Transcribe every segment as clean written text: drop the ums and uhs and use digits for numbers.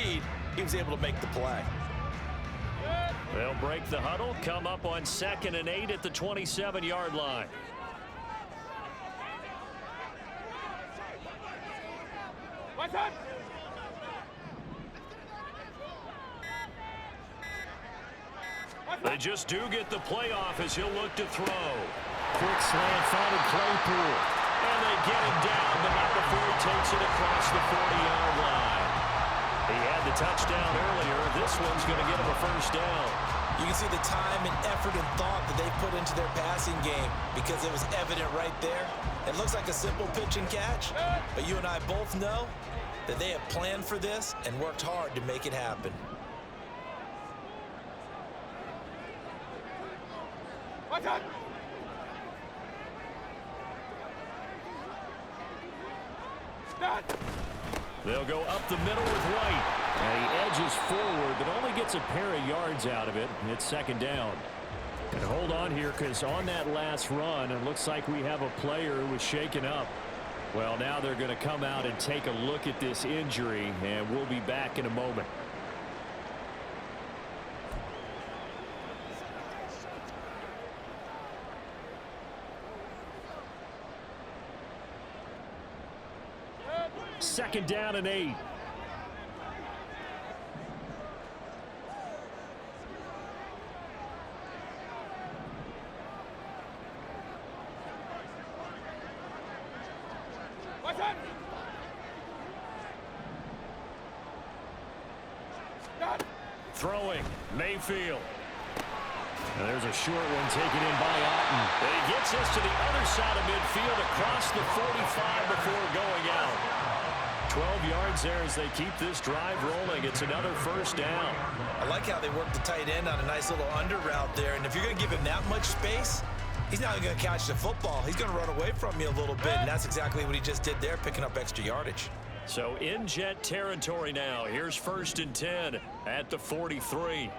read, he was able to make the play. They'll break the huddle, come up on 2nd and 8 at the 27-yard line. What's up? They just do get the play off as he'll look to throw. Quick slant finding Claypool. And they get him down, but not before he takes it across the 40-yard line. He had the touchdown earlier. This one's going to get him a first down. You can see the time and effort and thought that they put into their passing game because it was evident right there. It looks like a simple pitch and catch, but you and I both know that they have planned for this and worked hard to make it happen. What's up? They'll go up the middle with White. And he edges forward, but only gets a pair of yards out of it. It's 2nd down. And hold on here, because on that last run, it looks like we have a player who was shaken up. Well, now they're going to come out and take a look at this injury, and we'll be back in a moment. Second down and 8. What's up? Throwing, Mayfield. Now there's a short one taken in by Otten. And he gets us to the other side of midfield across the 45 before going out. 12 yards there as they keep this drive rolling. It's another first down. I like how they work the tight end on a nice little under route there. And if you're going to give him that much space, he's not going to catch the football. He's going to run away from you a little bit, and that's exactly what he just did there, picking up extra yardage. So in jet territory now. Here's 1st and 10 at the 43.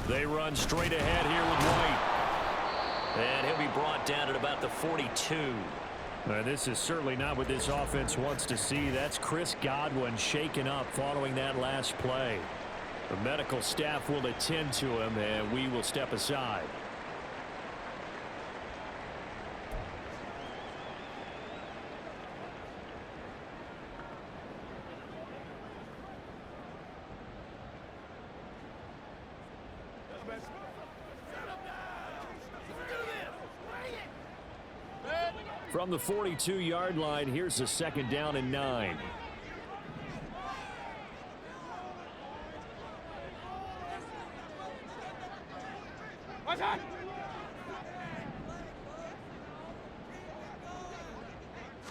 They run straight ahead here with White. And he'll be brought down at about the 42. This is certainly not what this offense wants to see. That's Chris Godwin shaken up following that last play. The medical staff will attend to him, and we will step aside. From the 42-yard line, here's a 2nd down and 9. What's up?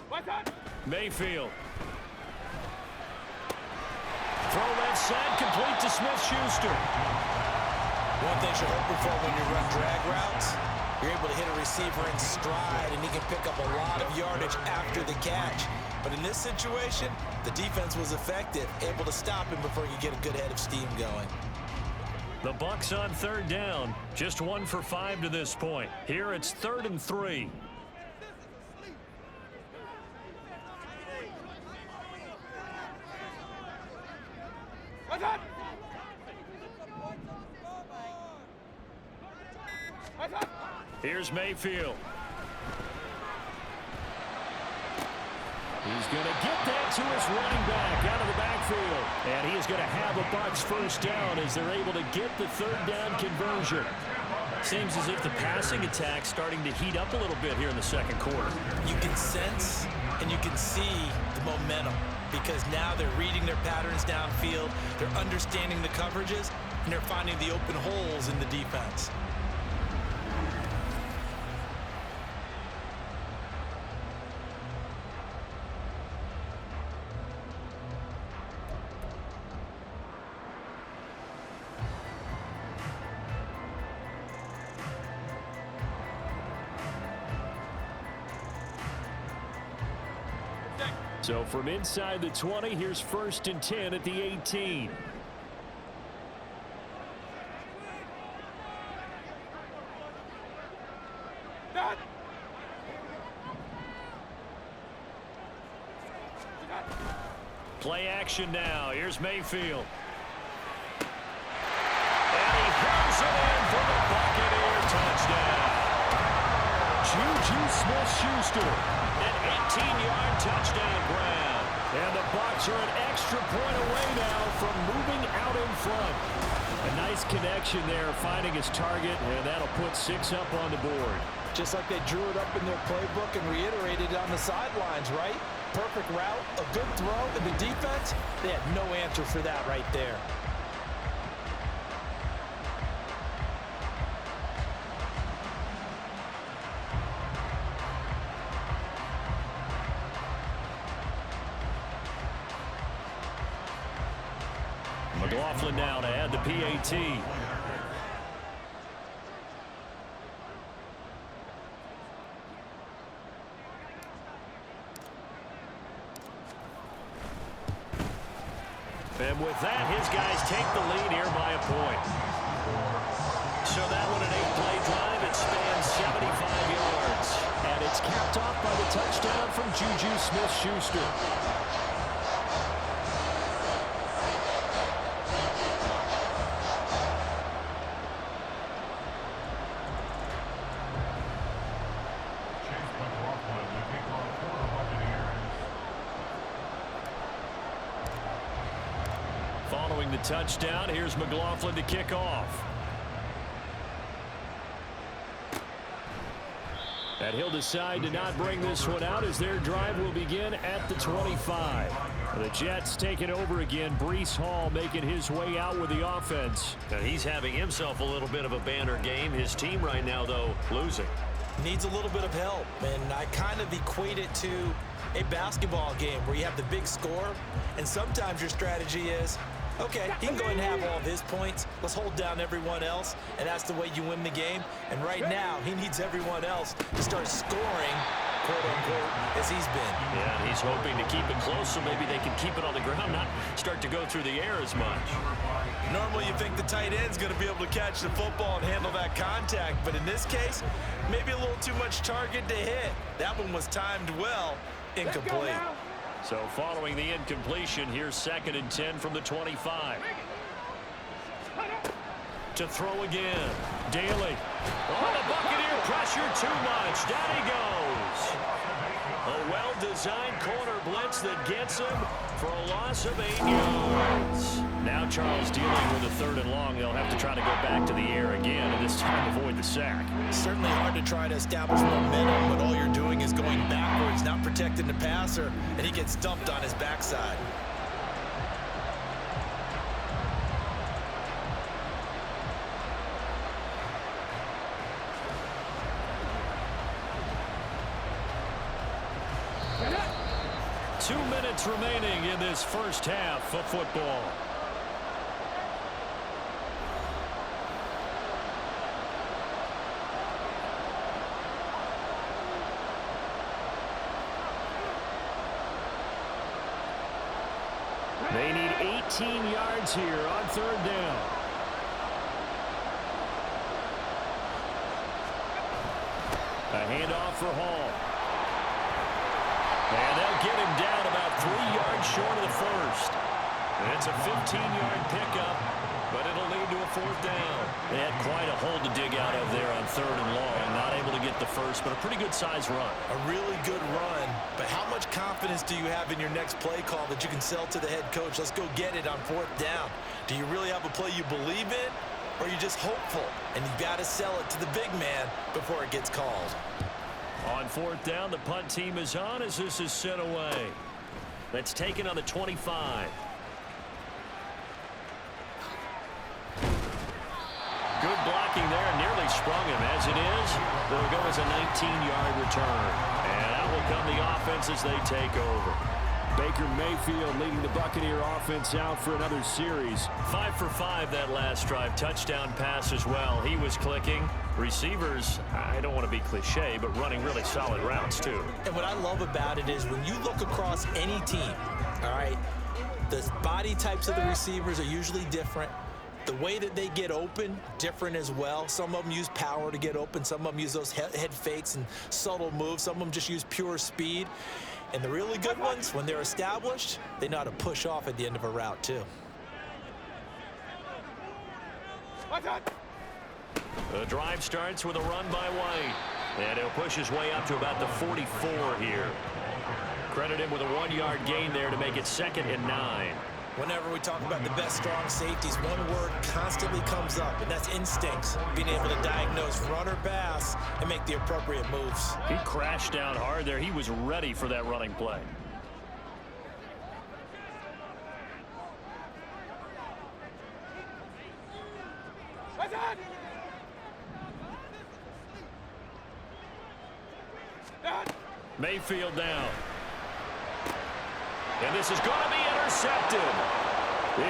What's up? Mayfield. Throw left side, complete to Smith-Schuster. One thing you're hoping for when you run drag routes, you're able to hit a receiver in stride, and he can pick up a lot of yardage after the catch. But in this situation, the defense was effective, able to stop him before he could get a good head of steam going. The Bucs on 3rd down. Just 1 for 5 to this point. Here it's 3rd and 3. What's up? What's up? Here's Mayfield. He's going to get that to his running back out of the backfield. And he is going to have a Bucs first down as they're able to get the 3rd down conversion. Seems as if the passing attack's starting to heat up a little bit here in the 2nd quarter. You can sense and you can see the momentum because now they're reading their patterns downfield, they're understanding the coverages, and they're finding the open holes in the defense. So from inside the 20, here's 1st and 10 at the 18. on! Play action now. Here's Mayfield. And he hits it in for the Buccaneer touchdown. Juju Smith-Schuster, an 18-yard touchdown grab. And the Bucs are an extra point away now from moving out in front. A nice connection there, finding his target, and that'll put 6 up on the board. Just like they drew it up in their playbook and reiterated it on the sidelines, right? Perfect route, a good throw, and the defense, they had no answer for that right there. McLaughlin now to add the PAT. And with that, his guys take the lead here by a point. So that one an 8-play drive. It spans 75 yards. And it's capped off by the touchdown from Juju Smith-Schuster. Following the touchdown, here's McLaughlin to kick off. And he'll decide to not bring this one out as their drive will begin at the 25. The Jets taking over again. Breece Hall making his way out with the offense. And he's having himself a little bit of a banner game. His team right now, though, losing. Needs a little bit of help, and I kind of equate it to a basketball game where you have the big score, and sometimes your strategy is, okay, he can go ahead and have all of his points. Let's hold down everyone else, and that's the way you win the game. And right now, he needs everyone else to start scoring, quote-unquote, as he's been. Yeah, he's hoping to keep it close so maybe they can keep it on the ground, not start to go through the air as much. Normally, you think the tight end's going to be able to catch the football and handle that contact, but in this case, maybe a little too much target to hit. That one was timed well, incomplete. So following the incompletion, here's 2nd and 10 from the 25. To throw again. Daly. Oh, the Buccaneer pressure too much. Down he goes. A well-designed corner blitz that gets him for a loss of 8 yards. Now Charles dealing with a 3rd and long. They'll have to try to go back to the air again, and this time avoid the sack. Certainly hard to try to establish momentum when all you're doing is going backwards, not protecting the passer, and he gets dumped on his backside. Two minutes remaining in this first half of football. They need 18 yards here on 3rd down. A handoff for Hall. And they'll get him down about 3 yards short of the first. It's a 15-yard pickup, but it'll lead to a 4th down. They had quite a hole to dig out of there on 3rd and long. Not able to get the first, but a pretty good size run. A really good run, but how much confidence do you have in your next play call that you can sell to the head coach? Let's go get it on 4th down. Do you really have a play you believe in, or are you just hopeful? And you got to sell it to the big man before it gets called. On 4th down, the punt team is on as this is sent away. That's taken on the 25. Good blocking there, nearly sprung him. As it is, it'll go as a 19-yard return. And out will come the offense as they take over. Baker Mayfield leading the Buccaneer offense out for another series. 5 for 5 that last drive. Touchdown pass as well. He was clicking. Receivers, I don't want to be cliche, but running really solid routes too. And what I love about it is when you look across any team, all right, the body types of the receivers are usually different. the way that they get open, different as well. Some of them use power to get open. Some of them use those head fakes and subtle moves. Some of them just use pure speed. And the really good ones, when they're established, they know how to push off at the end of a route, too. The drive starts with a run by White. And he'll push his way up to about the 44 here. Credit him with a 1-yard gain there to make it 2nd and 9. Whenever we talk about the best strong safeties, one word constantly comes up, and that's instincts. Being able to diagnose run or pass and make the appropriate moves. He crashed down hard there. He was ready for that running play. Mayfield down. And this is going to be intercepted.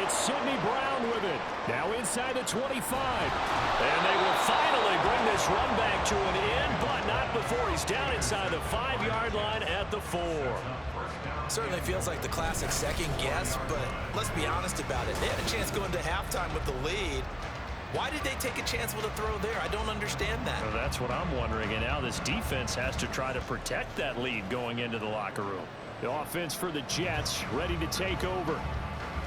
It's Sidney Brown with it. Now inside the 25. And they will finally bring this run back to an end, but not before he's down inside the 5-yard line at the 4. Certainly feels like the classic second guess, but let's be honest about it. They had a chance going to halftime with the lead. Why did they take a chance with a throw there? I don't understand that. Well, that's what I'm wondering. And now this defense has to try to protect that lead going into the locker room. The offense for the Jets ready to take over.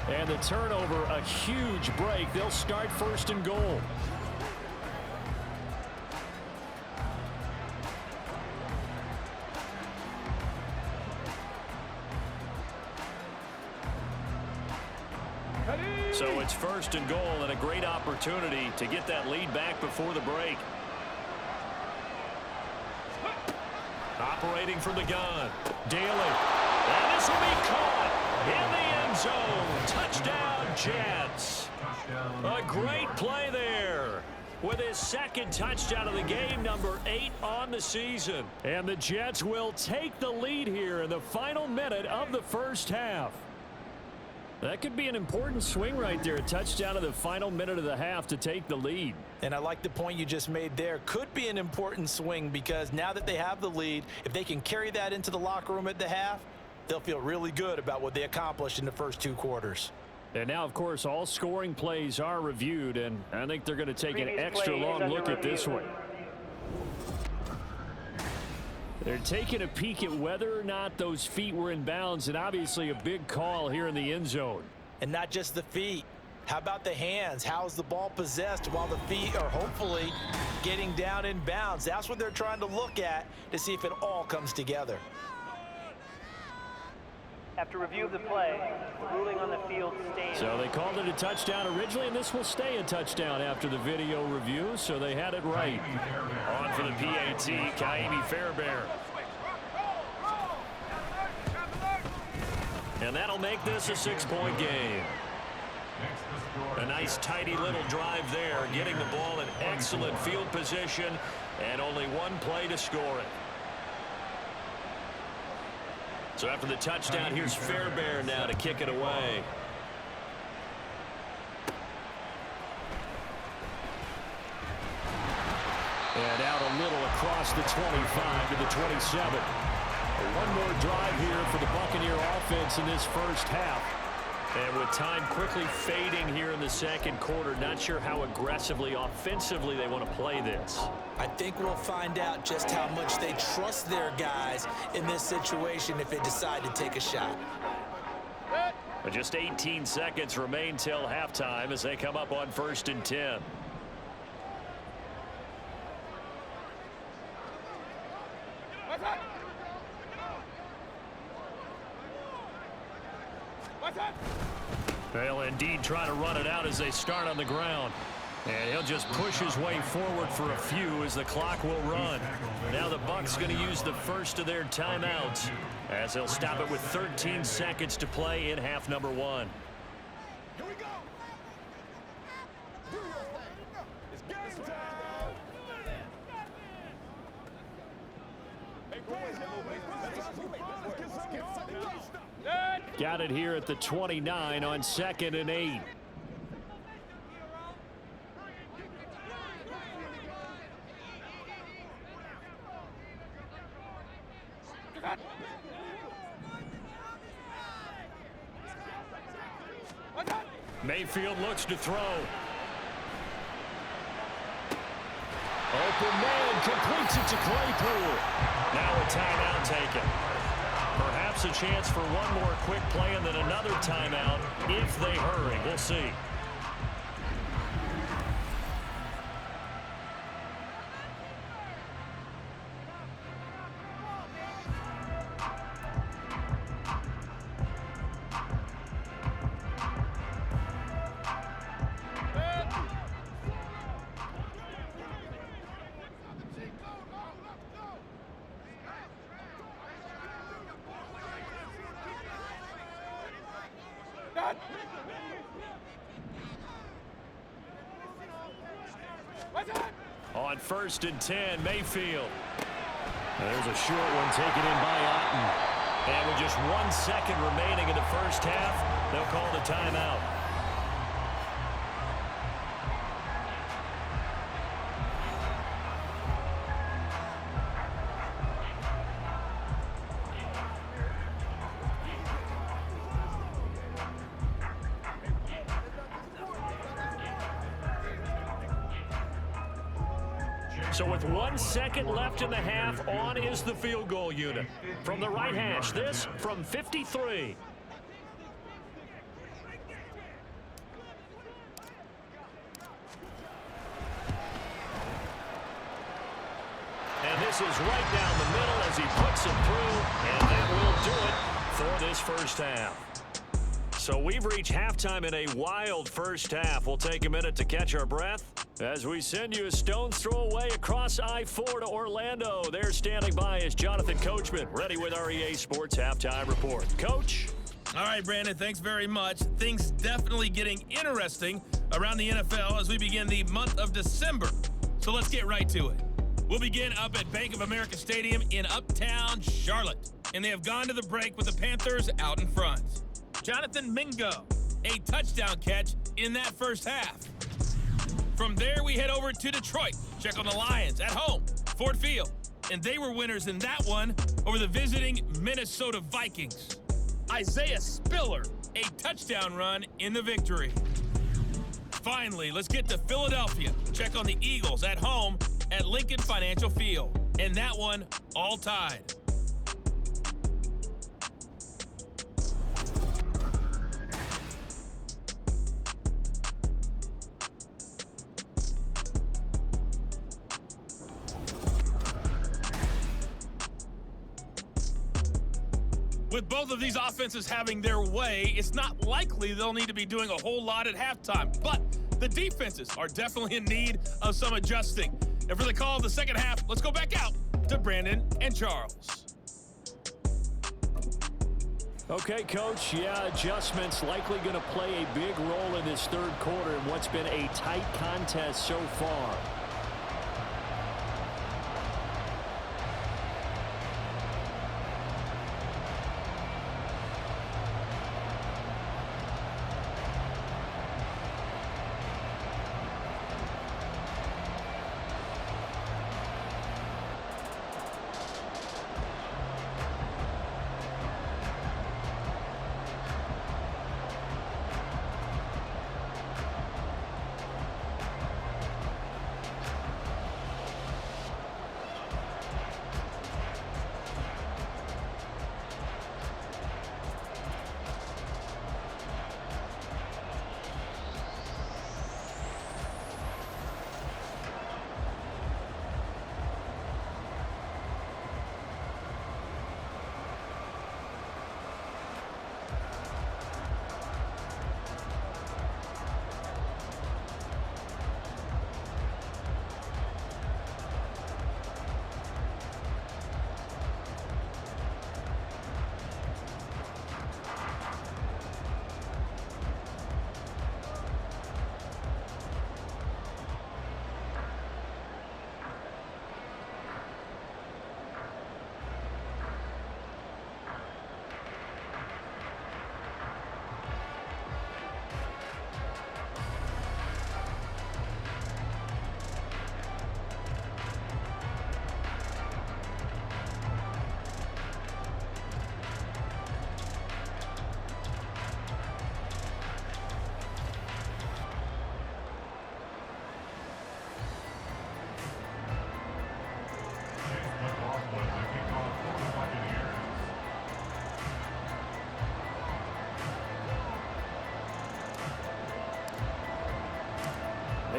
And the turnover, a huge break. They'll start 1st and goal. So it's 1st and goal and a great opportunity to get that lead back before the break. Operating from the gun. Daly. And this will be caught in the end zone. Touchdown, Jets. A great play there with his 2nd touchdown of the game, number 8 on the season. And the Jets will take the lead here in the final minute of the first half. That could be an important swing right there. A touchdown of the final minute of the half to take the lead. And I like the point you just made there. Could be an important swing because now that they have the lead, if they can carry that into the locker room at the half, they'll feel really good about what they accomplished in the first 2 quarters. And now, of course, all scoring plays are reviewed, and I think they're going to take an extra long look at this one. They're taking a peek at whether or not those feet were in bounds, and obviously a big call here in the end zone. And not just the feet. How about the hands? How's the ball possessed while the feet are hopefully getting down in bounds? That's what they're trying to look at to see if it all comes together. After review of the play, the ruling on the field stands. So they called it a touchdown originally, and this will stay a touchdown after the video review, so they had it right. On for the PAT, Kaimi Fairbairn. And that'll make this a 6-point game. A nice, tidy little drive there, getting the ball in excellent field position, and only one play to score it. So after the touchdown, here's Fairbairn now to kick it away. And out a little across the 25 to the 27. One more drive here for the Buccaneer offense in this first half. And with time quickly fading here in the second quarter, not sure how aggressively, offensively they want to play this. I think we'll find out just how much they trust their guys in this situation if they decide to take a shot. But just 18 seconds remain till halftime as they come up on 1st and 10. They'll indeed try to run it out as they start on the ground. And he'll just push his way forward for a few as the clock will run. Now the Bucs going to use the first of their timeouts as they'll stop it with 13 seconds to play in half number 1. Here we go. It's game time. Got it here at the 29 on 2nd and 8. Mayfield looks to throw. Open man completes it to Claypool. Now a timeout taken. Perhaps a chance for one more quick play and then another timeout if they hurry. We'll see. On 1st and 10, Mayfield. There's a short one taken in by Otten. And with just 1 second remaining in the first half, they'll call the timeout. So with 1 second left in the half, on is the field goal unit. From the right hash, this from 53. And this is right down the middle as he puts it through, and that will do it for this first half. So we've reached halftime in a wild first half. We'll take a minute to catch our breath as we send you a stone's throw away across I-4 to Orlando. There standing by is Jonathan Coachman, ready with our EA Sports Halftime Report. Coach? All right, Brandon, thanks very much. Things definitely getting interesting around the NFL as we begin the month of December. So let's get right to it. We'll begin up at Bank of America Stadium in Uptown Charlotte. And they have gone to the break with the Panthers out in front. Jonathan Mingo, a touchdown catch in that first half. From there, we head over to Detroit. Check on the Lions at home, Ford Field. And they were winners in that one over the visiting Minnesota Vikings. Isaiah Spiller, a touchdown run in the victory. Finally, let's get to Philadelphia. Check on the Eagles at home at Lincoln Financial Field. And that one all tied. With both of these offenses having their way, it's not likely they'll need to be doing a whole lot at halftime. But the defenses are definitely in need of some adjusting. And for the call of the second half, let's go back out to Brandon and Charles. Okay, Coach. Yeah, adjustments likely going to play a big role in this third quarter in what's been a tight contest so far.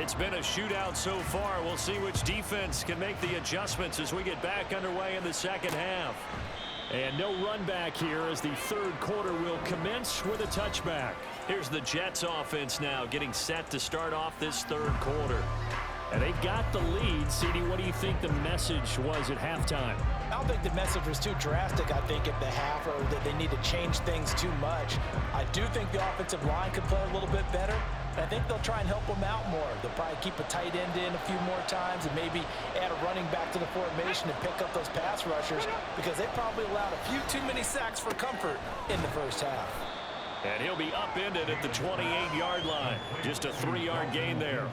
It's been a shootout so far. We'll see which defense can make the adjustments as we get back underway in the second half. And no run back here as the third quarter will commence with a touchback. Here's the Jets offense now getting set to start off this third quarter. And they've got the lead. CD, what do you think the message was at halftime? I don't think the message was too drastic, I think, at the half, or that they need to change things too much. I do think the offensive line could play a little bit better. And I think they'll try and help them out more. They'll probably keep a tight end in a few more times and maybe add a running back to the formation and pick up those pass rushers, because they probably allowed a few too many sacks for comfort in the first half. And he'll be upended at the 28-yard line. Just a 3-yard gain there.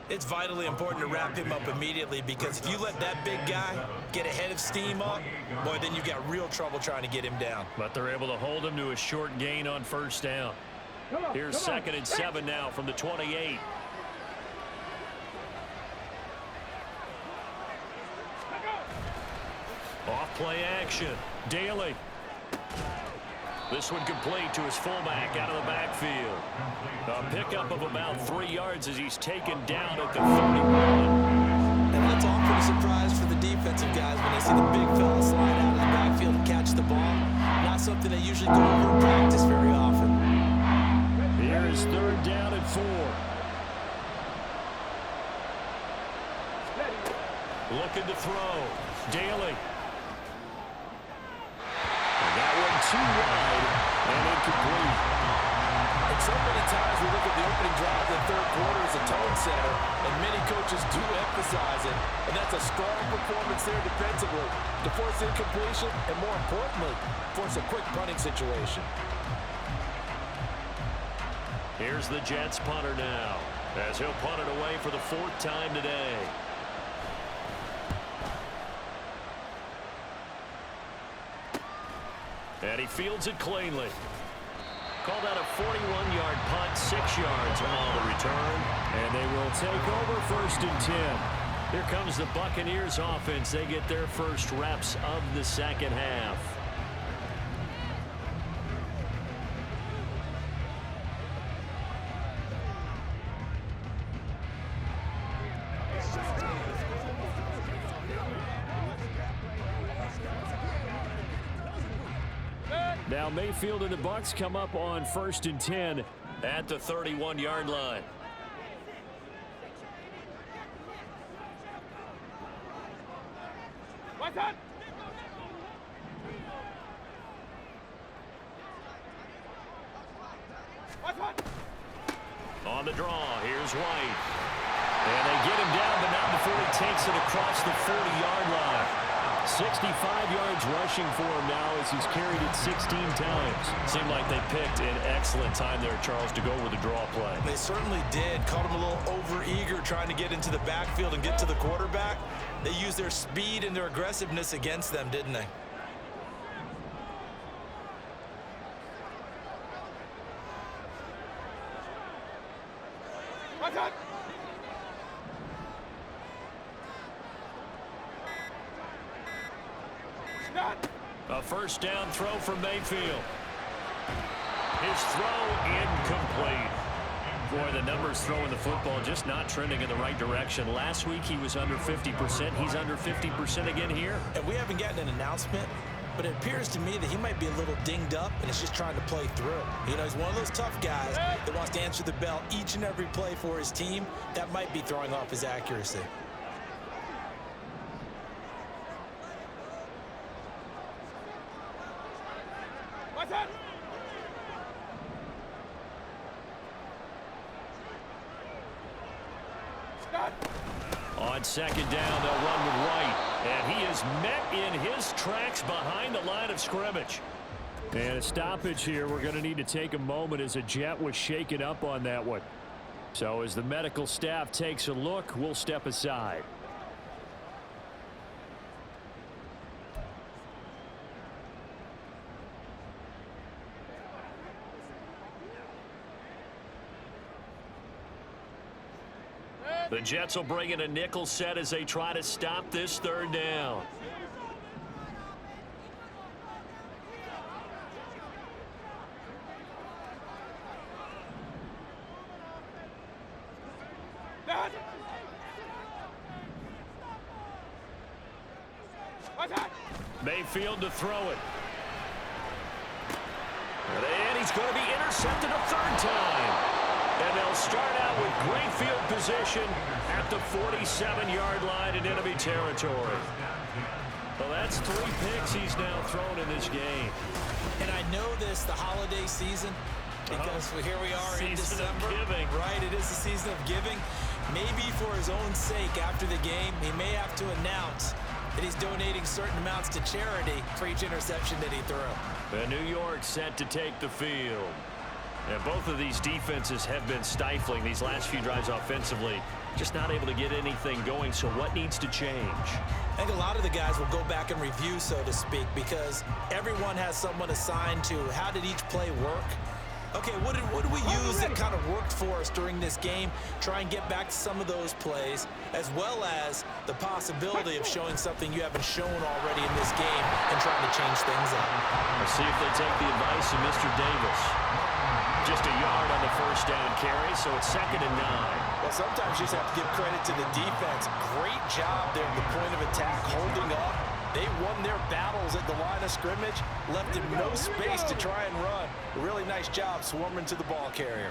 It's vitally important to wrap him up immediately, because if you let that big guy get ahead of steam up, boy, then you've got real trouble trying to get him down. But they're able to hold him to a short gain on first down. Here's 2nd and 7 now from the 28. Off play action. Daly. This one complete to his fullback out of the backfield. A pickup of about 3 yards as he's taken down at the 31. And that's all pretty surprise for the defensive guys when they see the big fella slide out of the backfield and catch the ball. Not something they usually go over in practice very often. Here's 3rd down and 4. Looking to throw. Daly. That one too wide and incomplete. And so many times we look at the opening drive of the third quarter as a tone setter, and many coaches do emphasize it. And that's a strong performance there defensively to force incompletion and, more importantly, force a quick punting situation. Here's the Jets punter now, as he'll punt it away for the 4th time today. And he fields it cleanly. Called out a 41-yard punt, 6 yards on the return. And they will take over 1st and 10. Here comes the Buccaneers offense. They get their first reps of the second half. Now Mayfield and the Bucs come up on 1st and 10 at the 31-yard line. What's that? On the draw, here's White. And they get him down, but not before he takes it across the 40-yard line. 65 yards rushing for him now as he's carried it 16 times. Seemed like they picked an excellent time there, Charles, to go with the draw play. They certainly did. Caught him a little over-eager trying to get into the backfield and get to the quarterback. They used their speed and their aggressiveness against them, didn't they? What's that? A first down throw from Mayfield. His throw incomplete. Boy, the numbers throwing the football just not trending in the right direction. Last week he was under 50%. He's under 50% again here. And we haven't gotten an announcement, but it appears to me that he might be a little dinged up and is just trying to play through. You know, he's one of those tough guys that wants to answer the bell each and every play for his team. That might be throwing off his accuracy. What's that? On 2nd down, they'll run with White. And he is met in his tracks behind the line of scrimmage. And a stoppage here. We're going to need to take a moment as a Jet was shaken up on that one. So as the medical staff takes a look, we'll step aside. The Jets will bring in a nickel set as they try to stop this 3rd down. Mayfield to throw it. And he's going to be intercepted a third time. And they'll start out with great field position at the 47-yard line in enemy territory. Well, that's 3 picks he's now thrown in this game. And I know this, the holiday season, because here we are in December. Giving. Right, it is the season of giving. Maybe for his own sake after the game, he may have to announce that he's donating certain amounts to charity for each interception that he threw. And New York set to take the field. And both of these defenses have been stifling these last few drives offensively. Just not able to get anything going, so what needs to change? I think a lot of the guys will go back and review, so to speak, because everyone has someone assigned to how did each play work. Okay, what did we use that kind of worked for us during this game? Try and get back to some of those plays, as well as the possibility of showing something you haven't shown already in this game and trying to change things up. Let's see if they take the advice of Mr. Davis. Just a yard on the first down carry, so it's 2nd and 9. Well, sometimes you just have to give credit to the defense. Great job there at the point of attack, holding up. They won their battles at the line of scrimmage, left him no space to try and run. A really nice job swarming to the ball carrier.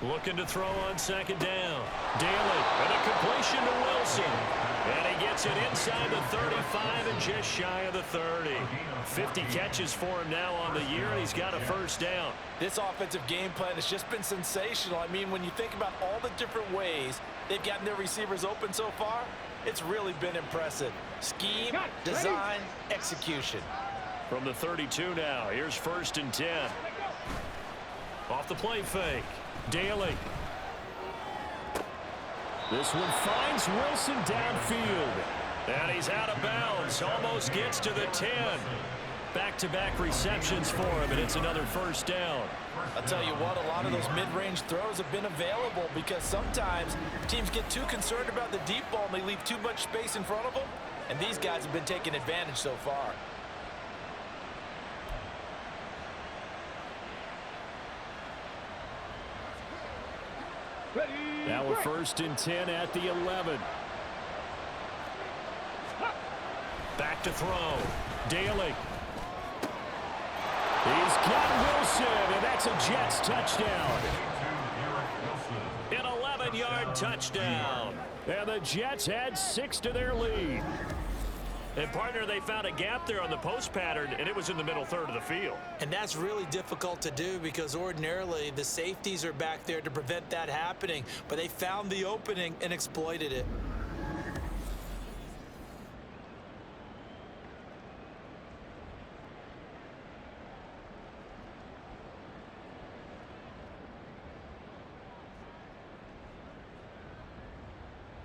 Looking to throw on 2nd down. Daly, and a completion to Wilson. And he gets it inside the 35 and just shy of the 30. 50 catches for him now on the year, and he's got a first down. This offensive game plan has just been sensational. I mean, when you think about all the different ways they've gotten their receivers open so far, it's really been impressive. Scheme, design, execution. From the 32 now, here's 1st and 10. Off the play fake. Daly. This one finds Wilson downfield. And he's out of bounds. Almost gets to the 10. Back-to-back receptions for him, and it's another first down. I'll tell you what, a lot of those mid-range throws have been available because sometimes teams get too concerned about the deep ball and they leave too much space in front of them. And these guys have been taking advantage so far. Now we're 1st and 10 at the 11. Back to throw. Daly. He's got Wilson, and that's a Jets touchdown. An 11-yard touchdown. And the Jets add 6 to their lead. And, partner, they found a gap there on the post pattern, and it was in the middle third of the field. And that's really difficult to do because ordinarily the safeties are back there to prevent that happening. But they found the opening and exploited it.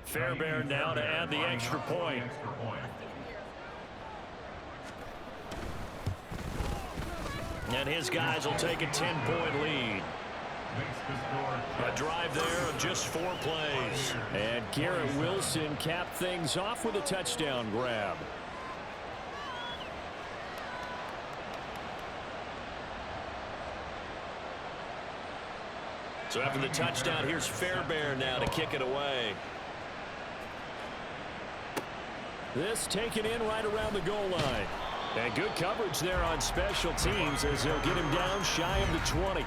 Fairbairn now to add the extra point. And his guys will take a 10-point lead. A drive there of just 4 plays. And Garrett Wilson capped things off with a touchdown grab. So after the touchdown, here's Fairbairn now to kick it away. This taken in right around the goal line. And good coverage there on special teams as they'll get him down shy of the 20.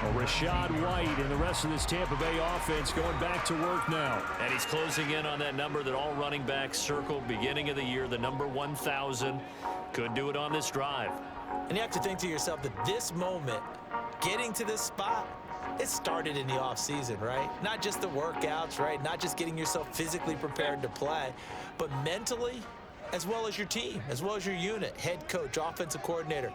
Well, Rashad White and the rest of this Tampa Bay offense going back to work now. And he's closing in on that number that all running backs circled beginning of the year, the number 1,000. Could do it on this drive. And you have to think to yourself that this moment, getting to this spot, it started in the offseason, right? Not just the workouts, right? Not just getting yourself physically prepared to play, but mentally, as well as your team, as well as your unit, head coach, offensive coordinator.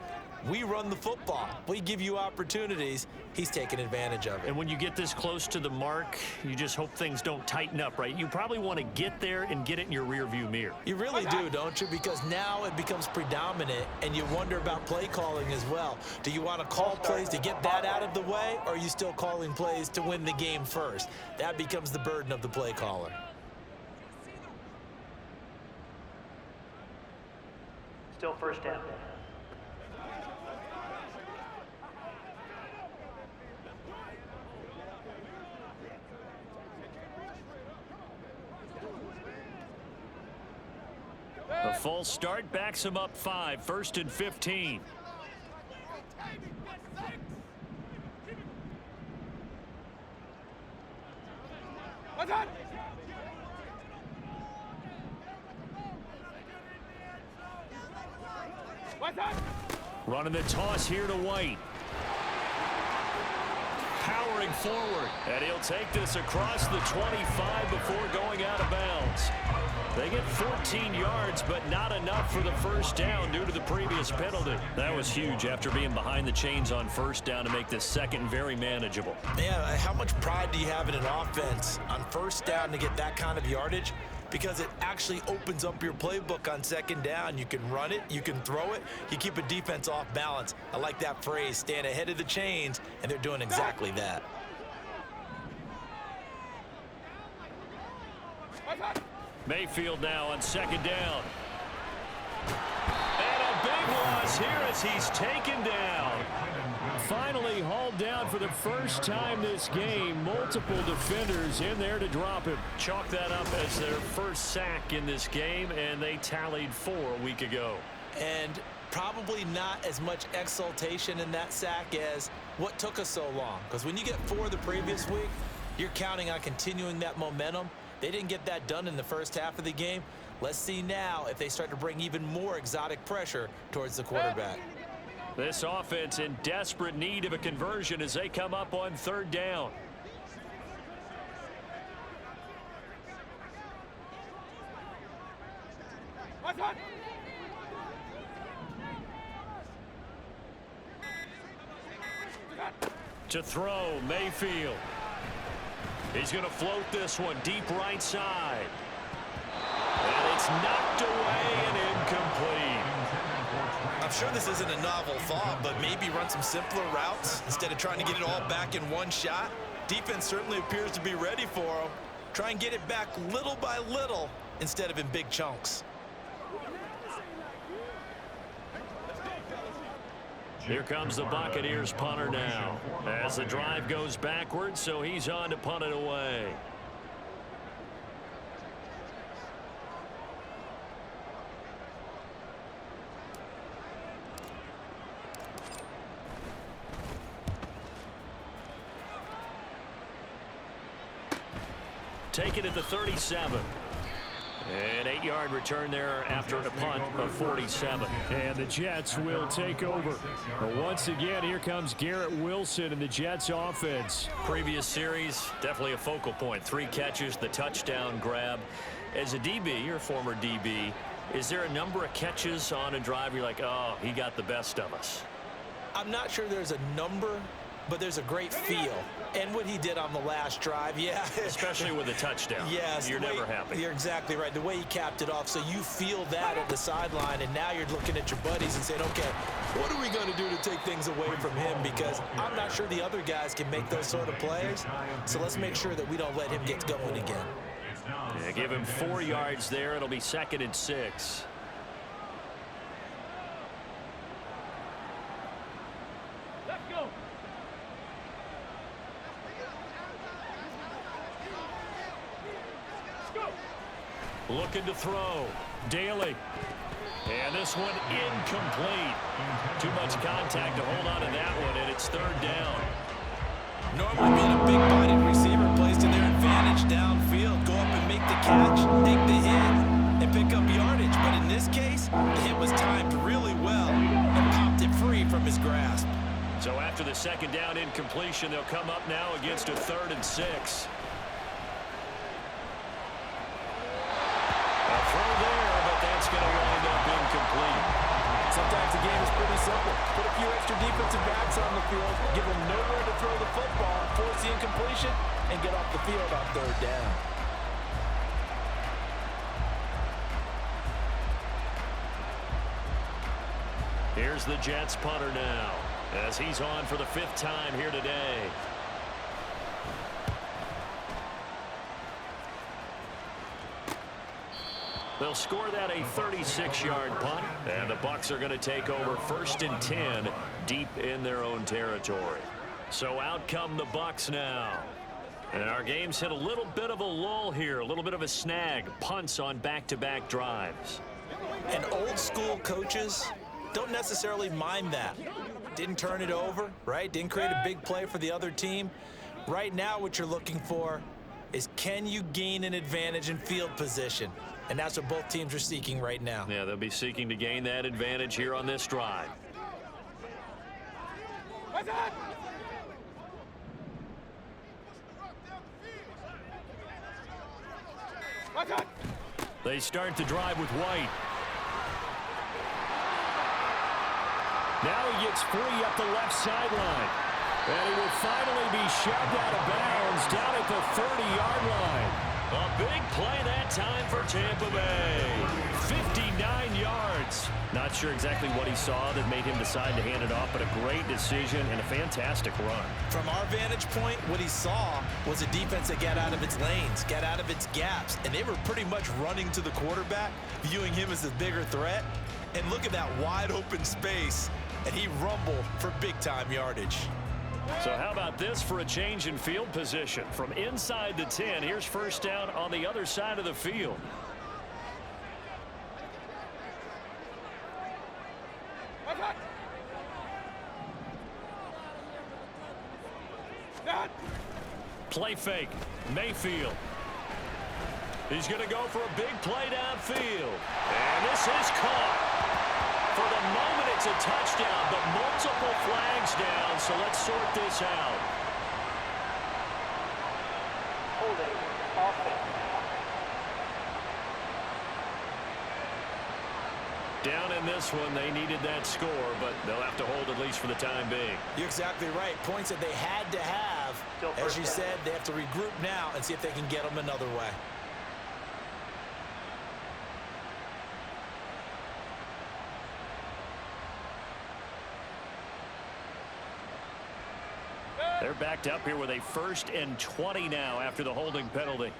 We run the football. We give you opportunities. He's taking advantage of it. And when you get this close to the mark, you just hope things don't tighten up, right? You probably want to get there and get it in your rearview mirror. You really do, don't you? Because now it becomes predominant, and you wonder about play calling as well. Do you want to call plays to get that out of the way, or are you still calling plays to win the game first? That becomes the burden of the play caller. Still first down. The false start backs him up 5, 1st and 15. Running the toss here to White. Powering forward, and he'll take this across the 25 before going out of bounds. They get 14 yards, but not enough for the first down due to the previous penalty. That was huge after being behind the chains on first down to make this second very manageable. Yeah, how much pride do you have in an offense on first down to get that kind of yardage? Because it actually opens up your playbook on second down. You can run it, you can throw it, you keep a defense off balance. I like that phrase, stand ahead of the chains, and they're doing exactly that. Mayfield now on second down. And a big loss here as he's taken down. Finally hauled down for the first time this game. Multiple defenders in there to drop him. Chalk that up as their first sack in this game, and they tallied 4 a week ago. And probably not as much exultation in that sack as what took us so long. Because when you get 4 the previous week, you're counting on continuing that momentum. They didn't get that done in the first half of the game. Let's see now if they start to bring even more exotic pressure towards the quarterback. This offense in desperate need of a conversion as they come up on third down. To throw, Mayfield. He's going to float this one deep right side. And it's knocked away and incomplete. I'm sure this isn't a novel thought, but maybe run some simpler routes instead of trying to get it all back in one shot. Defense certainly appears to be ready for him. Try and get it back little by little instead of in big chunks. Here comes the Buccaneers punter now as the drive goes backwards, so he's on to punt it away. Take it at the 37. An 8-yard return there after a punt of 47. And the Jets will take over. But once again, here comes Garrett Wilson and the Jets offense. Previous series, definitely a focal point. 3 catches, the touchdown grab. As a DB, your former DB, is there a number of catches on a drive you're like, oh, he got the best of us? I'm not sure there's a number, but there's a great feel. And what he did on the last drive, yeah. Especially with a touchdown. Yes. You're never happy. You're exactly right. The way he capped it off, so you feel that at the sideline, and now you're looking at your buddies and saying, okay, what are we going to do to take things away from him? Because I'm not sure the other guys can make those sort of plays. So let's make sure that we don't let him get going again. Yeah, give him 4 yards there. It'll be 2nd and 6. Looking to throw. Daly. And this one incomplete. Too much contact to hold on to that one, and it's 3rd down. Normally being a big-bodied receiver plays to their advantage downfield. Go up and make the catch, take the hit, and pick up yardage. But in this case, the hit was timed really well and popped it free from his grasp. So after the 2nd down incompletion, they'll come up now against a 3rd and 6. Going to wind up incomplete. Sometimes the game is pretty simple. Put a few extra defensive backs on the field, give them nowhere to throw the football, force the incompletion, and get off the field on 3rd down. Here's the Jets punter now as he's on for the 5th time here today. They'll score that a 36-yard punt, and the Bucs are going to take over 1st and 10 deep in their own territory. So out come the Bucs now. And our game's hit a little bit of a lull here, a little bit of a snag. Punts on back-to-back drives. And old school coaches don't necessarily mind that. Didn't turn it over, right? Didn't create a big play for the other team. Right now what you're looking for is, can you gain an advantage in field position? And that's what both teams are seeking right now. Yeah, they'll be seeking to gain that advantage here on this drive. They start the drive with White. Now he gets free up the left sideline. And he will finally be shoved out of bounds down at the 30-yard line. A big play that time for Tampa Bay. 59 yards. Not sure exactly what he saw that made him decide to hand it off, but a great decision and a fantastic run. From our vantage point, what he saw was a defense that got out of its lanes, got out of its gaps, and they were pretty much running to the quarterback, viewing him as the bigger threat. And look at that wide open space, and he rumbled for big-time yardage. So how about this for a change in field position? From inside the 10, here's first down on the other side of the field. Play fake. Mayfield. He's going to go for a big play downfield. And this is caught. For the moment, it's a touchdown, but multiple flags down, so let's sort this out. Holding. Offense. Down in this one, they needed that score, but they'll have to hold at least for the time being. You're exactly right. Points that they had to have. As you said, they have to regroup now and see if they can get them another way. They're backed up here with a 1st and 20 now after the holding penalty.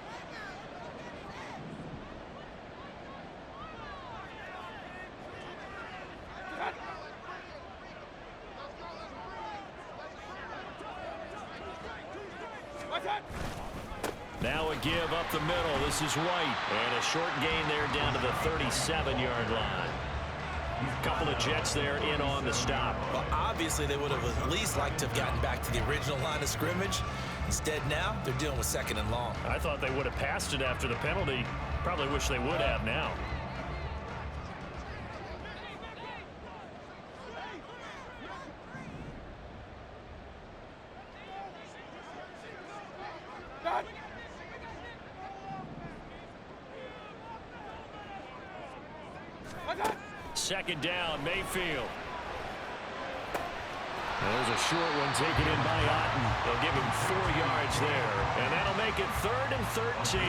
Now a give up the middle. This is White. And a short gain there down to the 37-yard line. A couple of Jets there in on the stop. Well, obviously, they would have at least liked to have gotten back to the original line of scrimmage. Instead, now, they're dealing with 2nd and long. I thought they would have passed it after the penalty. Probably wish they would have now. Second down, Mayfield. There's a short one taken in by Otten. They'll give him 4 yards there, and that'll make it 3rd and 13.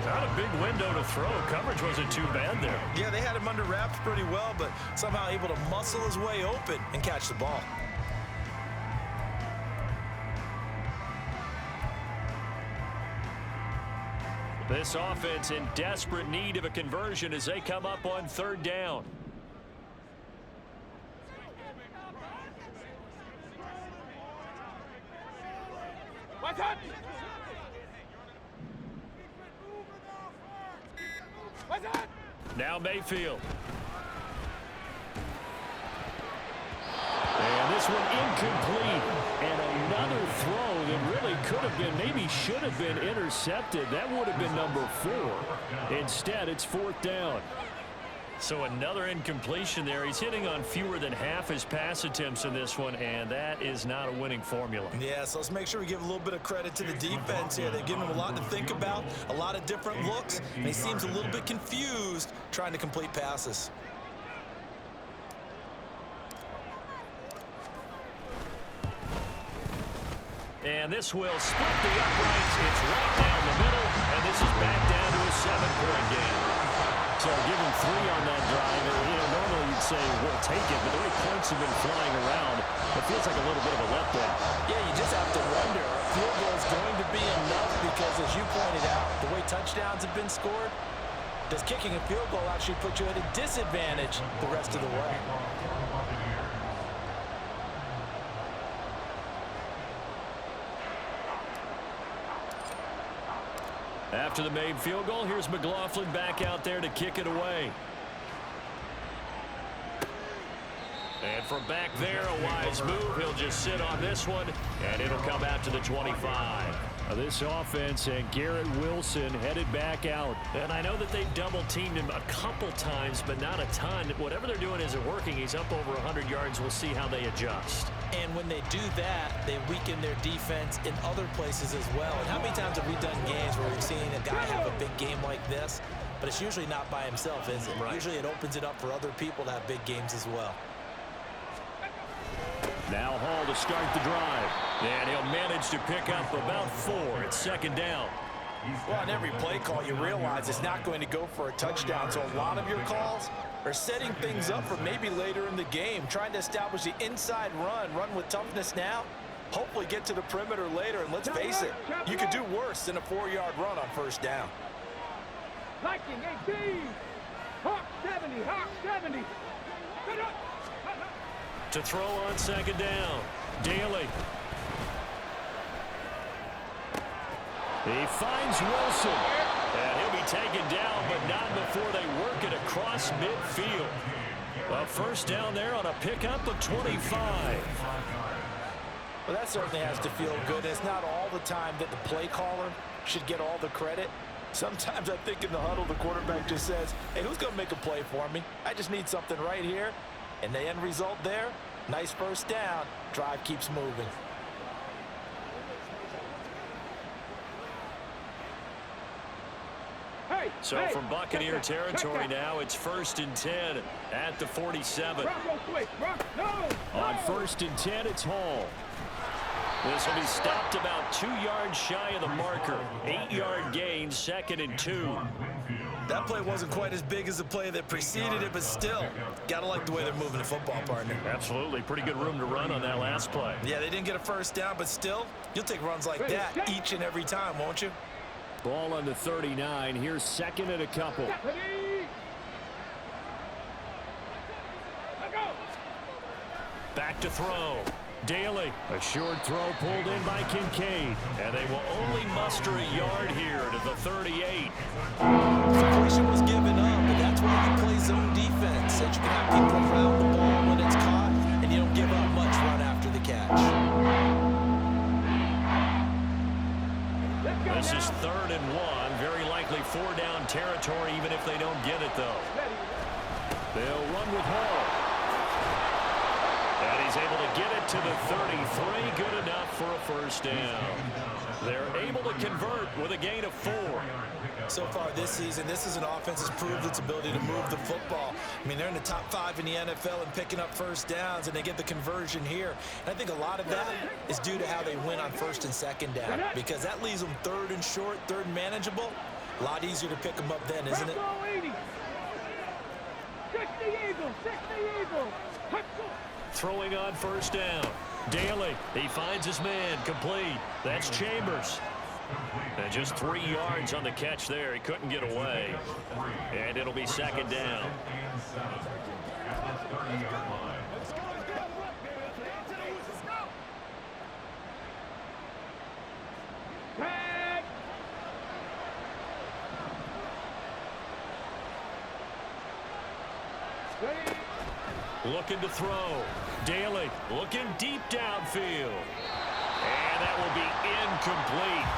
Not a big window to throw. Coverage wasn't too bad there. Yeah, they had him under wraps pretty well, but somehow able to muscle his way open and catch the ball. This offense in desperate need of a conversion as they come up on 3rd down. Now Mayfield. And this one incomplete. And another throw that really could have been, maybe should have been intercepted. That would have been number 4. Instead, it's 4th down. So another incompletion there. He's hitting on fewer than half his pass attempts in this one, and that is not a winning formula. Yeah, so let's make sure we give a little bit of credit to the defense here. They've given him a lot to think about, a lot of different looks, and he seems a little bit confused trying to complete passes. And this will split the uprights. It's right down the middle, and this is back down to a 7-point game. So give him 3 on that drive. Normally you'd say we'll take it, but the way points have been flying around, it feels like a little bit of a letdown. Yeah, you just have to wonder, a field goal is going to be enough because, as you pointed out, the way touchdowns have been scored, does kicking a field goal actually put you at a disadvantage the rest of the way? After the made field goal, here's McLaughlin back out there to kick it away. And from back there, a wise move. He'll just sit on this one, and it'll come out to the 25. This offense and Garrett Wilson headed back out. And I know that they've double-teamed him a couple times, but not a ton. Whatever they're doing isn't working. He's up over 100 yards. We'll see how they adjust. And when they do that, they weaken their defense in other places as well. And how many times have we done games where we've seen a guy have a big game like this? But it's usually not by himself, is it? Right. Usually it opens it up for other people to have big games as well. Now Hall to start the drive. And he'll manage to pick up about 4. It's second down. Well, on every play call, you realize it's not going to go for a touchdown. So a lot of your calls are setting things up for maybe later in the game, trying to establish the inside run with toughness now, hopefully get to the perimeter later. And let's face it, you could do worse than a 4-yard run on first down. Liking 18. Hawk 70. Hawk 70. To throw on second down. Daly. He finds Wilson. And he'll be taken down, but not before they work it across midfield. A first down there on a pickup of 25. Well, that certainly has to feel good. It's not all the time that the play caller should get all the credit. Sometimes I think in the huddle, the quarterback just says, hey, who's going to make a play for me? I just need something right here. And the end result there, nice first down. Drive keeps moving. So from Buccaneer territory now, it's 1st and 10 at the 47. On 1st and 10, it's Hall. This will be stopped about 2 yards shy of the marker. 8-yard gain, 2nd and 2. That play wasn't quite as big as the play that preceded it, but still, gotta like the way they're moving the football, partner. Absolutely. Pretty good room to run on that last play. Yeah, they didn't get a first down, but still, you'll take runs like that each and every time, won't you? Ball on the 39. Here's 2nd and a couple. Back to throw. Daly. A short throw pulled in by Kincaid. And they will only muster a yard here to the 38. Completion was given up, but that's why you play zone defense. That you can have people around the ball when it's caught, and you don't give up much run after the catch. This is 3rd and 1. Very likely 4-down territory, even if they don't get it, though. They'll run with Hall. And he's able to get it to the 33. Good enough for a first down. They're able to convert with a gain of 4. So far this season, this is an offense that's proved its ability to move the football. I mean, they're in the top 5 in the NFL and picking up first downs, and they get the conversion here. And I think a lot of that is due to how they win on 1st and 2nd down, because that leaves them 3rd and short, 3rd and manageable. A lot easier to pick them up then, isn't it? 60 Eagles, 60 Eagles. Throwing on first down. Daly, he finds his man, complete. That's Chambers. And just 3 yards on the catch there. He couldn't get away. And it'll be 2nd down. Looking to throw. Daly looking deep downfield. And that will be incomplete.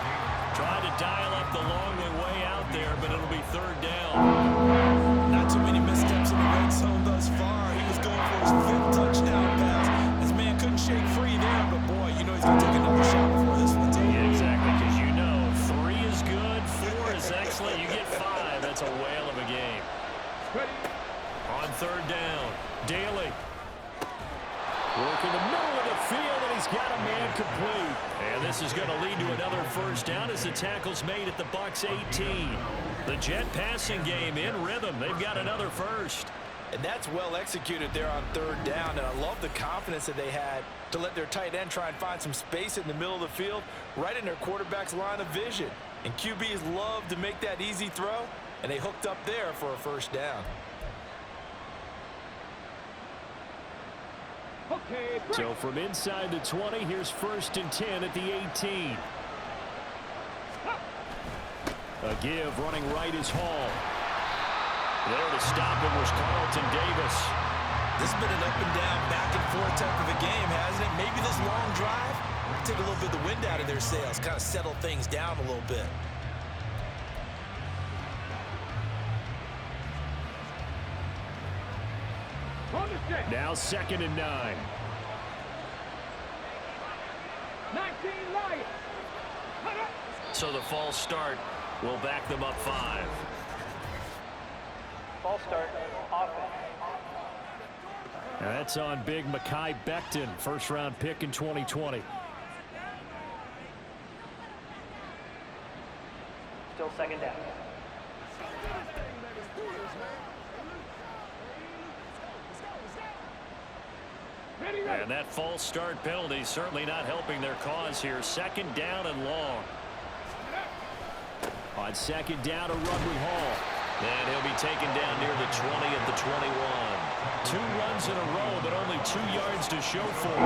Tried to dial up the long way out there, but it'll be 3rd down. Not too many missteps in the red zone thus far. He was going for his 5th touchdown pass. His man couldn't shake free there, but boy, you know he's going to take another shot before this one's over. Yeah, exactly, because you know 3 is good, 4 is excellent. You get 5. That's a whale of a game. On 3rd down, Daly. Working the middle of the field, and he's got a man complete. And this is going to lead to another first down as the tackle's made at the Bucs 18. The jet passing game in rhythm. They've got another first. And that's well executed there on 3rd down. And I love the confidence that they had to let their tight end try and find some space in the middle of the field, right in their quarterback's line of vision. And QBs love to make that easy throw, and they hooked up there for a first down. So from inside the 20, here's 1st and 10 at the 18. A give running right is Hall. There to stop him was Carlton Davis. This has been an up and down, back and forth type of a game, hasn't it? Maybe this long drive take a little bit of the wind out of their sails, kind of settle things down a little bit. Now 2nd and 9. 19 Lions. So the false start will back them up 5. False start, offense. And that's on big Mekhi Becton, first-round pick in 2020. Still 2nd down. And that false start penalty certainly not helping their cause here. 2nd down and long. On 2nd down to Rugby Hall. And he'll be taken down near the 20 at the 21. 2 runs in a row, but only 2 yards to show for it.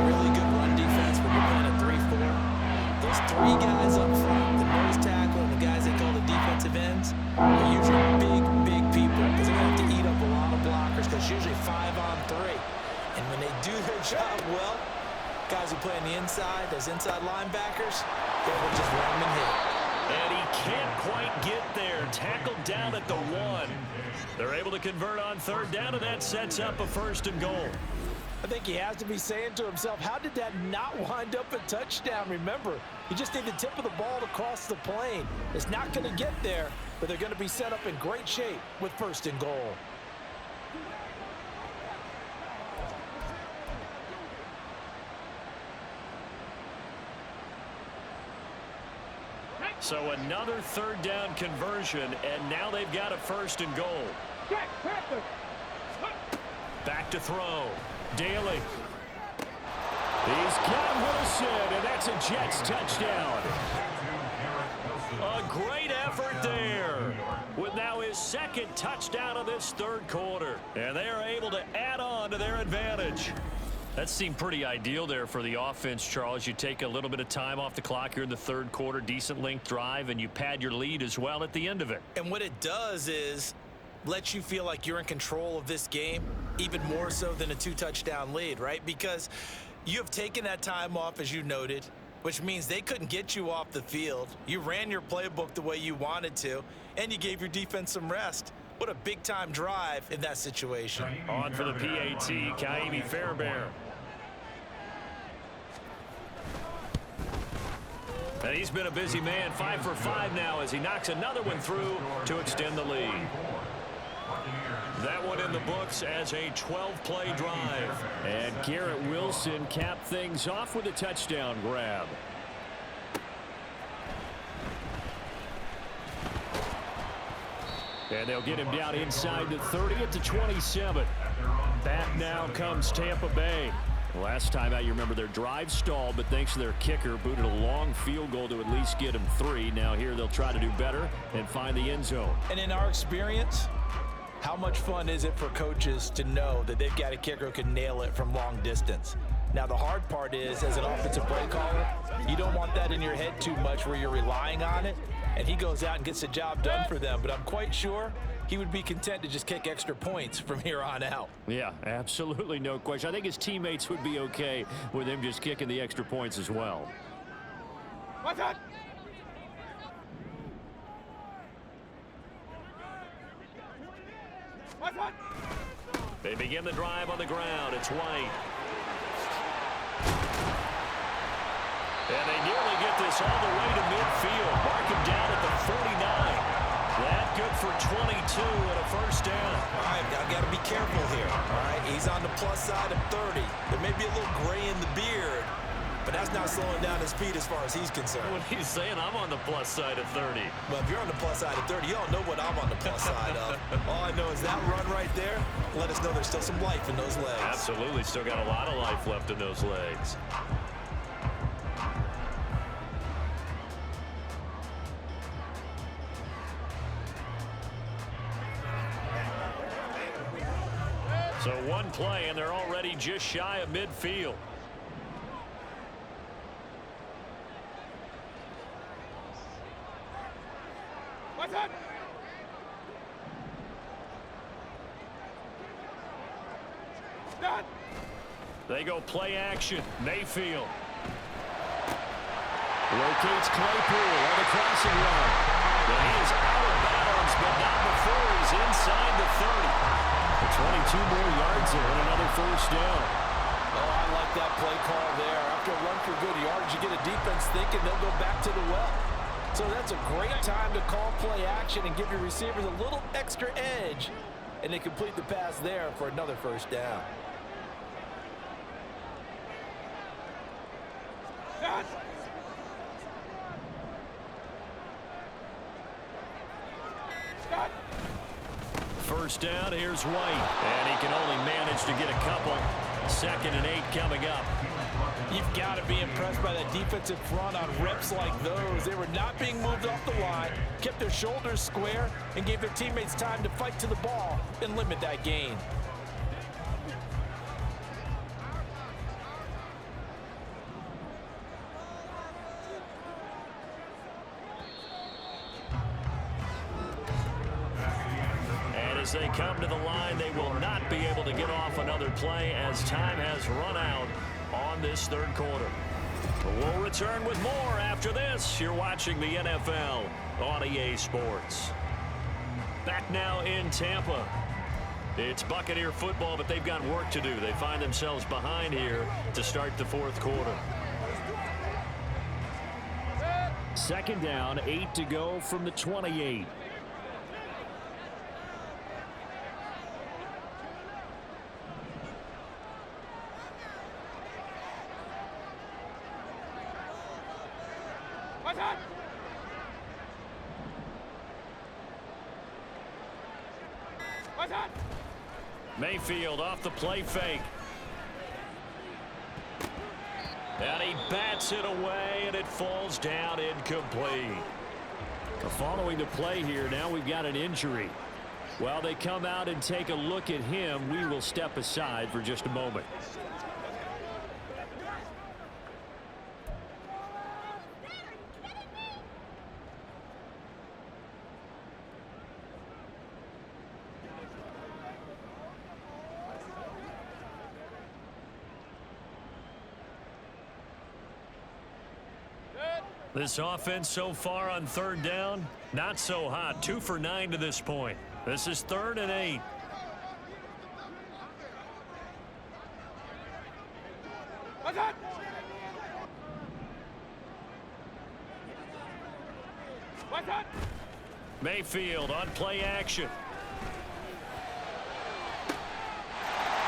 Really good run defense when you're playing a 3-4. Those 3 guys up front, the nose tackle and the guys they call the defensive ends, are usually big people because they're going to have to eat up a lot of blockers because it's usually 5-on-3. And when they do their job well, guys who play on the inside, those inside linebackers, they will just run them and hit. And he can't quite get there. Tackled down at the 1. They're able to convert on 3rd down, and that sets up a 1st and goal. I think he has to be saying to himself, how did that not wind up a touchdown? Remember, you just need the tip of the ball to cross the plane. It's not going to get there, but they're going to be set up in great shape with 1st and goal. So another 3rd down conversion, and now they've got a 1st and goal. Back to throw. Daly. He's got Wilson, and that's a Jets touchdown. A great effort there. With now his 2nd touchdown of this 3rd quarter. And they are able to add on to their advantage. That seemed pretty ideal there for the offense, Charles. You take a little bit of time off the clock here in the 3rd quarter, decent length drive, and you pad your lead as well at the end of it. And what it does is let you feel like you're in control of this game, even more so than a 2-touchdown lead, right? Because you have taken that time off, as you noted, which means they couldn't get you off the field. You ran your playbook the way you wanted to, and you gave your defense some rest. What a big-time drive in that situation. On for the PAT, Kaimi Fairbairn. And he's been a busy man, 5 for 5 now as he knocks another one through to extend the lead. That one in the books as a 12-play drive. And Garrett Wilson capped things off with a touchdown grab. And they'll get him down inside the 30 at the 27. Back now comes Tampa Bay. Last time out, you remember their drive stalled, but thanks to their kicker, booted a long field goal to at least get them 3. Now here they'll try to do better and find the end zone. And in our experience, how much fun is it for coaches to know that they've got a kicker who can nail it from long distance? Now, the hard part is, as an offensive play caller, you don't want that in your head too much where you're relying on it, and he goes out and gets the job done for them. But I'm quite sure he would be content to just kick extra points from here on out. Yeah, absolutely no question. I think his teammates would be okay with him just kicking the extra points as well. What's that? What's that? They begin the drive on the ground. It's White. And they nearly get this all the way to midfield. Mark him down at the 49. That good for 22 and a 1st down. All right, I've got to be careful here. All right, he's on the plus side of 30. There may be a little gray in the beard, but that's not slowing down his speed as far as he's concerned. When he's saying I'm on the plus side of 30. Well, if you're on the plus side of 30, you all know what I'm on the plus side of. All I know is that run right there let us know there's still some life in those legs. Absolutely, still got a lot of life left in those legs. So one play, and they're already just shy of midfield. What's that? They go play action. Mayfield locates Claypool on the crossing route. But he is out of bounds, but not before he's inside the 30. 22 more yards there and another first down. Oh, I like that play call there. After a run for good yardage, you get a defense thinking they'll go back to the well. So that's a great time to call play action and give your receivers a little extra edge. And they complete the pass there for another first down. First down, here's White. And he can only manage to get a couple. 2nd and 8 coming up. You've got to be impressed by that defensive front on reps like those. They were not being moved off the line, kept their shoulders square, and gave their teammates time to fight to the ball and limit that gain. As they come to the line, they will not be able to get off another play as time has run out on this third quarter. We'll return with more after this. You're watching the NFL on EA Sports. Back now in Tampa. It's Buccaneer football, but they've got work to do. They find themselves behind here to start the fourth quarter. 2nd down, 8 to go from the 28. Mayfield off the play fake. And he bats it away, and it falls down incomplete. Following the play here, now we've got an injury. While they come out and take a look at him, we will step aside for just a moment. This offense so far on 3rd down, not so hot. 2 for 9 to this point. This is 3rd and 8. Mayfield on play action.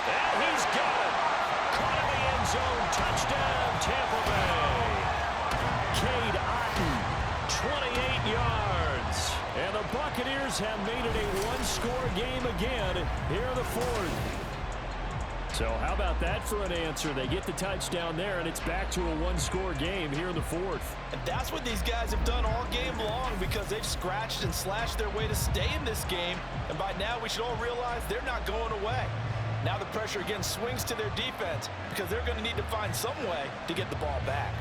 And he's got it. Caught in the end zone. Touchdown, Tampa Bay. Cade Otton, 28 yards. And the Buccaneers have made it a one-score game again here in the 4th. So how about that for an answer? They get the touchdown there, and it's back to a one-score game here in the 4th. And that's what these guys have done all game long, because they've scratched and slashed their way to stay in this game. And by now, we should all realize they're not going away. Now the pressure again swings to their defense, because they're going to need to find some way to get the ball back.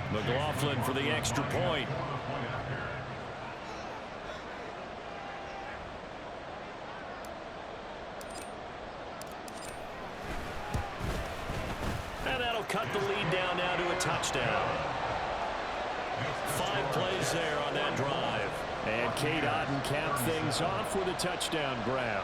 McLaughlin for the extra point. And that'll cut the lead down now to a touchdown. 5 plays there on that drive. And Cade Otton capped things off with a touchdown grab.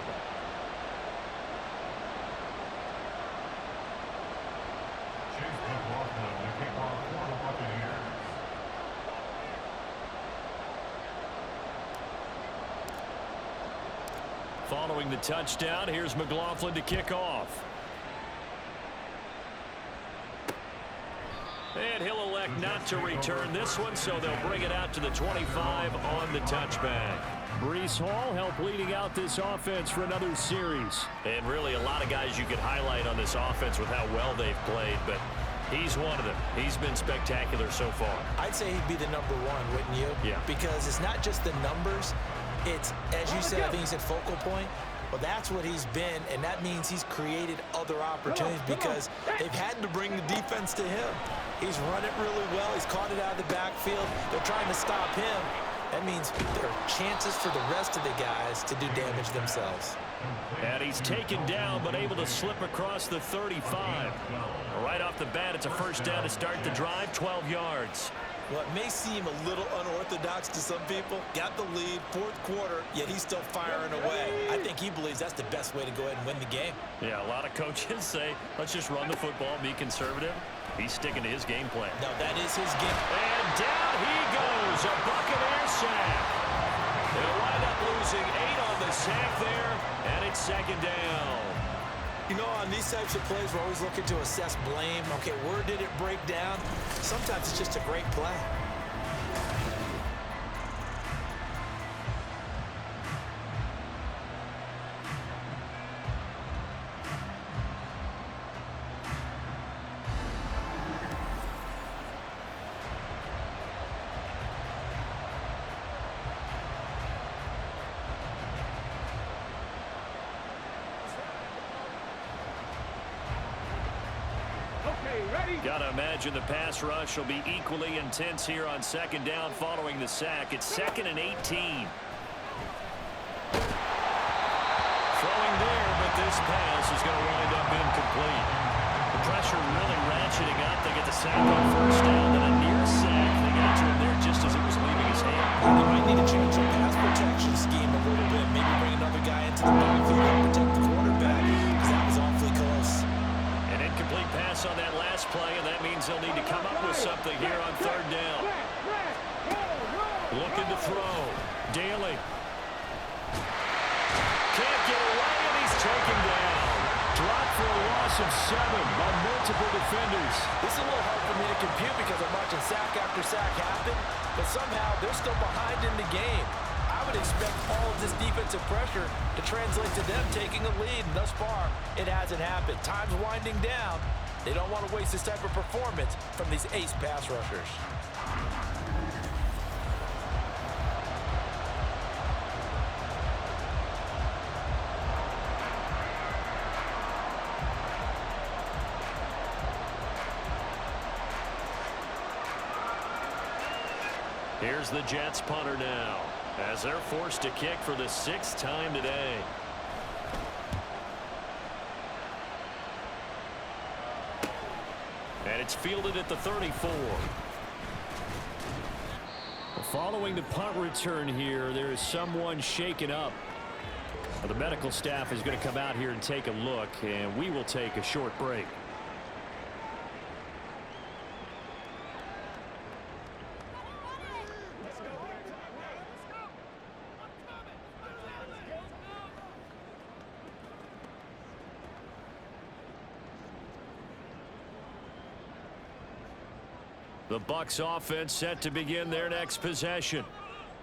Following the touchdown, here's McLaughlin to kick off. And he'll elect not to return this one, so they'll bring it out to the 25 on the touchback. Breece Hall helped leading out this offense for another series. And really a lot of guys you could highlight on this offense with how well they've played, but he's one of them. He's been spectacular so far. I'd say he'd be the number 1, wouldn't you? Yeah. Because it's not just the numbers. It's, as you said, I think you said focal point. Well, that's what he's been, and that means he's created other opportunities because they've had to bring the defense to him. He's run it really well. He's caught it out of the backfield. They're trying to stop him. That means there are chances for the rest of the guys to do damage themselves. And he's taken down, but able to slip across the 35. Right off the bat, it's a first down to start the drive, 12 yards. Well, it may seem a little unorthodox to some people. Got the lead, fourth quarter, yet he's still firing away. I think he believes that's the best way to go ahead and win the game. Yeah, a lot of coaches say, let's just run the football, be conservative. He's sticking to his game plan. No, that is his game. And down he goes, a Buccaneer sack. They'll wind up losing 8 on the sack there, and it's second down. You know, on these types of plays, we're always looking to assess blame. Okay, where did it break down? Sometimes it's just a great play. Gotta imagine the pass rush will be equally intense here on second down following the sack. It's 2nd and 18. Throwing there, but this pass is going to wind up incomplete. The pressure really ratcheting up. They get the sack on first down, then a near sack. They got to him there just as it was leaving his hand. They might need to change their pass protection scheme a little bit. Maybe bring another guy into the backfield and protect the quarterback, because that was awfully close. An incomplete pass on that last play, and that means they'll need to come up with something here on third down. Looking to throw. Daly. Can't get away, and he's taken down. Dropped for a loss of 7 by multiple defenders. This is a little hard for me to compute because I'm watching sack after sack happen, but somehow they're still behind in the game. I would expect all of this defensive pressure to translate to them taking a lead, and thus far, it hasn't happened. Time's winding down. They don't want to waste this type of performance from these ace pass rushers. Here's the Jets punter now, as they're forced to kick for the 6th time today. And it's fielded at the 34. Following the punt return here, there is someone shaken up. The medical staff is going to come out here and take a look, and we will take a short break. The Bucs offense set to begin their next possession.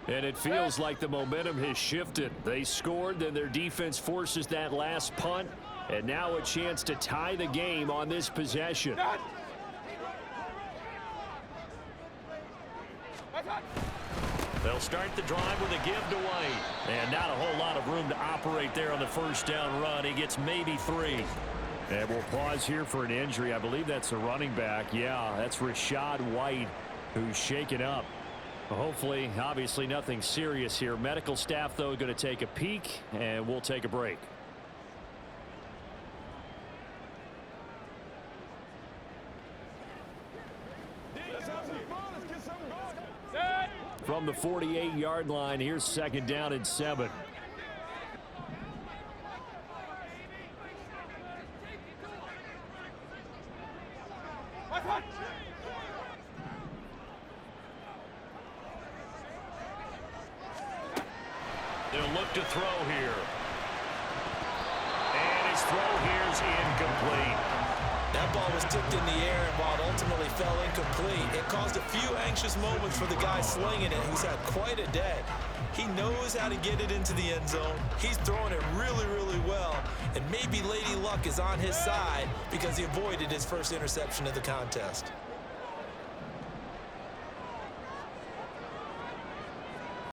And it feels like the momentum has shifted. They scored, then their defense forces that last punt. And now a chance to tie the game on this possession. They'll start the drive with a give to White. And not a whole lot of room to operate there on the first down run. He gets maybe 3. And we'll pause here for an injury. I believe that's a running back. Yeah, that's Rachaad White, who's shaken up. Hopefully, obviously nothing serious here. Medical staff, though, going to take a peek, and we'll take a break. From the 48-yard line, here's 2nd down and 7. They'll look to throw here. And his throw here is incomplete. That ball was tipped in the air, and while it ultimately fell incomplete, it caused a few anxious moments for the guy slinging it, who's had quite a day. He knows how to get it into the end zone. He's throwing it really, really well, and maybe Lady Luck is on his side because he avoided his first interception of the contest.